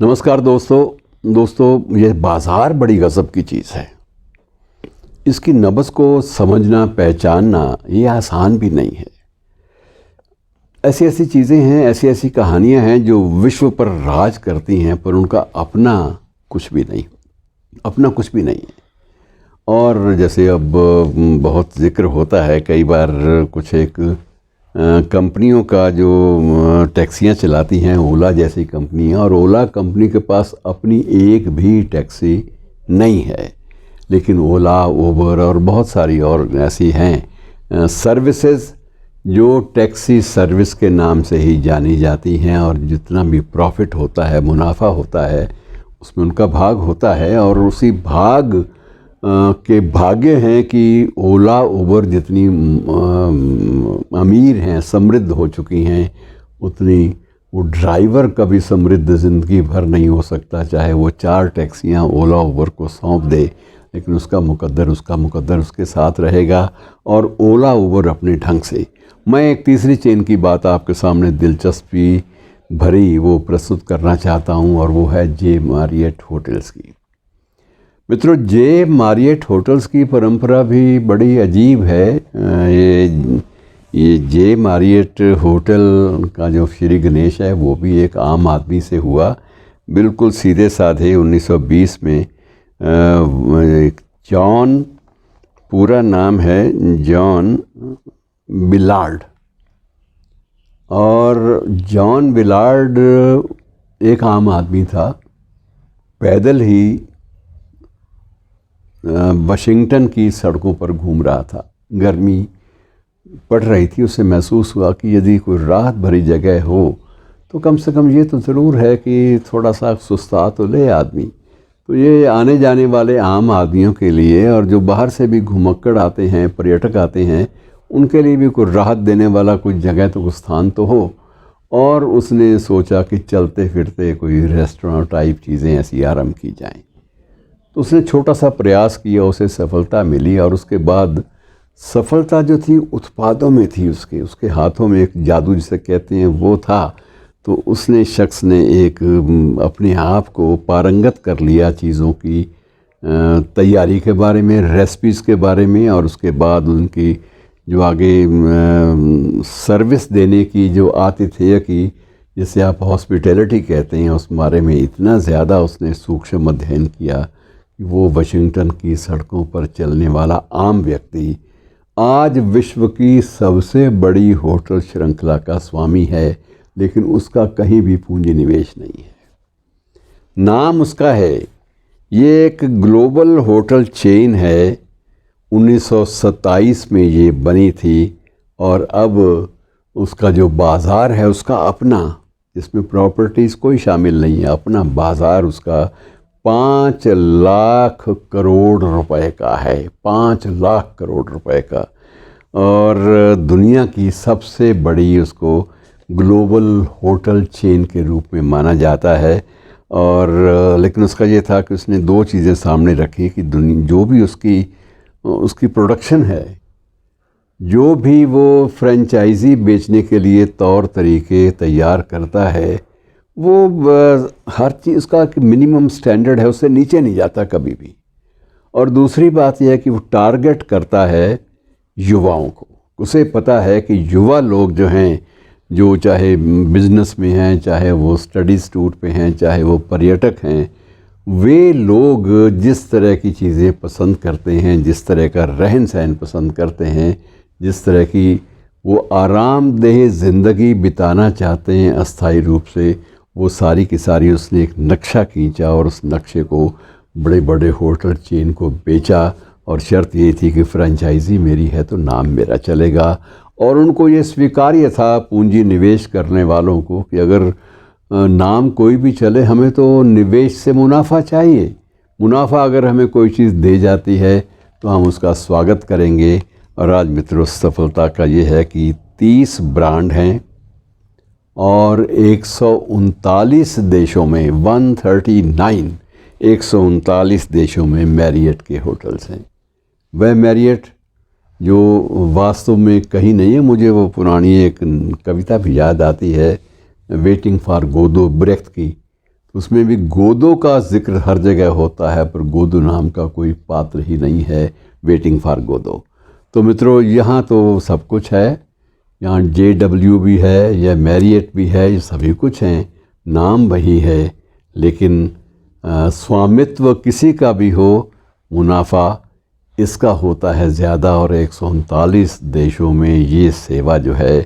नमस्कार दोस्तों, ये बाज़ार बड़ी गज़ब की चीज़ है। इसकी नब्ज़ को समझना, पहचानना ये आसान भी नहीं है। ऐसी ऐसी चीज़ें हैं, ऐसी ऐसी कहानियाँ हैं जो विश्व पर राज करती हैं, पर उनका अपना कुछ भी नहीं है। और जैसे अब बहुत ज़िक्र होता है कई बार, कुछ एक कंपनियों का जो टैक्सियां चलाती हैं, ओला जैसी कंपनियां, और ओला कंपनी के पास अपनी एक भी टैक्सी नहीं है, लेकिन ओला, उबर और बहुत सारी और ऐसी हैं सर्विसेज जो टैक्सी सर्विस के नाम से ही जानी जाती हैं, और जितना भी प्रॉफिट होता है, मुनाफा होता है, उसमें उनका भाग होता है। और उसी भाग के भाग्य हैं कि ओला, उबर जितनी अमीर हैं, समृद्ध हो चुकी हैं, उतनी वो ड्राइवर कभी समृद्ध ज़िंदगी भर नहीं हो सकता, चाहे वो 4 टैक्सियां ओला, उबर को सौंप दे, लेकिन उसका मुकद्दर उसके साथ रहेगा, और ओला, उबर अपने ढंग से। मैं एक तीसरी चेन की बात आपके सामने दिलचस्पी भरी वो प्रस्तुत करना चाहता हूँ, और वो है जे मारियट होटल्स की। मित्रों, जे मारियट होटल्स की परंपरा भी बड़ी अजीब है। ये जे मारियट होटल का जो श्री गणेश है, वो भी एक आम आदमी से हुआ, बिल्कुल सीधे साधे 1920 में। जॉन, पूरा नाम है जॉन बिलार्ड, और जॉन बिलार्ड एक आम आदमी था। पैदल ही वाशिंगटन की सड़कों पर घूम रहा था। गर्मी पड़ रही थी, उसे महसूस हुआ कि यदि कोई राहत भरी जगह हो तो कम से कम ये तो ज़रूर है कि थोड़ा सा सुस्ता तो ले आदमी। तो ये आने जाने वाले आम आदमियों के लिए, और जो बाहर से भी घुमक्कड़ आते हैं, पर्यटक आते हैं, उनके लिए भी कोई राहत देने वाला कोई जगह तो, कुछ स्थान तो हो। और उसने सोचा कि चलते फिरते कोई रेस्टोरेंट टाइप चीज़ें ऐसी आरंभ की जाएं। तो उसने छोटा सा प्रयास किया, उसे सफलता मिली, और उसके बाद सफलता जो थी उत्पादों में थी, उसके हाथों में एक जादू जिसे कहते हैं वो था। तो उसने, शख्स ने एक अपने आप को पारंगत कर लिया चीज़ों की तैयारी के बारे में, रेसिपीज़ के बारे में, और उसके बाद उनकी जो आगे सर्विस देने की जो आतिथेय की, जिसे आप हॉस्पिटैलिटी कहते हैं, उस बारे में इतना ज़्यादा उसने सूक्ष्म अध्ययन किया कि वो वाशिंगटन की सड़कों पर चलने वाला आम व्यक्ति आज विश्व की सबसे बड़ी होटल श्रृंखला का स्वामी है, लेकिन उसका कहीं भी पूंजी निवेश नहीं है। नाम उसका है, ये एक ग्लोबल होटल चेन है। 1927 में ये बनी थी, और अब उसका जो बाज़ार है उसका अपना, जिसमें प्रॉपर्टीज़ कोई शामिल नहीं है, अपना बाज़ार उसका 5 लाख करोड़ रुपए का है। 5 लाख करोड़ रुपए का, और दुनिया की सबसे बड़ी उसको ग्लोबल होटल चेन के रूप में माना जाता है। और लेकिन उसका ये था कि उसने 2 चीज़ें सामने रखी कि जो भी उसकी प्रोडक्शन है, जो भी वो फ्रेंचाइजी बेचने के लिए तौर तरीके तैयार करता है, वो हर चीज़ का मिनिमम स्टैंडर्ड है, उससे नीचे नहीं जाता कभी भी। और दूसरी बात यह है कि वो टारगेट करता है युवाओं को। उसे पता है कि युवा लोग जो हैं, जो चाहे बिजनेस में हैं, चाहे वो स्टडीज़ टूर पे हैं, चाहे वो पर्यटक हैं, वे लोग जिस तरह की चीज़ें पसंद करते हैं, जिस तरह का रहन सहन पसंद करते हैं, जिस तरह की वो आरामदेह ज़िंदगी बिताना चाहते हैं अस्थायी रूप से, वो सारी की सारी उसने एक नक्शा खींचा, और उस नक्शे को बड़े बड़े होटल चेन को बेचा। और शर्त ये थी कि फ्रेंचाइजी मेरी है तो नाम मेरा चलेगा। और उनको ये स्वीकार्य था पूंजी निवेश करने वालों को कि अगर नाम कोई भी चले, हमें तो निवेश से मुनाफा चाहिए। मुनाफा अगर हमें कोई चीज़ दे जाती है तो हम उसका स्वागत करेंगे। और आज मित्रों, सफलता का ये है कि 30 ब्रांड हैं, और 139 देशों में 139 देशों में मैरियट के होटल्स हैं। वह मैरियट जो वास्तव में कहीं नहीं है। मुझे वो पुरानी एक कविता भी याद आती है, वेटिंग फॉर गोदो ब्रेख्त की। उसमें भी गोदो का जिक्र हर जगह होता है, पर गोदो नाम का कोई पात्र ही नहीं है, वेटिंग फॉर गोदो। तो मित्रों, यहाँ तो सब कुछ है, यहाँ JW भी है, यह मैरियट भी है, ये सभी कुछ हैं, नाम वही है, लेकिन स्वामित्व किसी का भी हो, मुनाफा इसका होता है ज़्यादा। और 139 देशों में ये सेवा जो है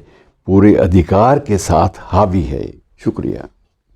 पूरे अधिकार के साथ हावी है। शुक्रिया।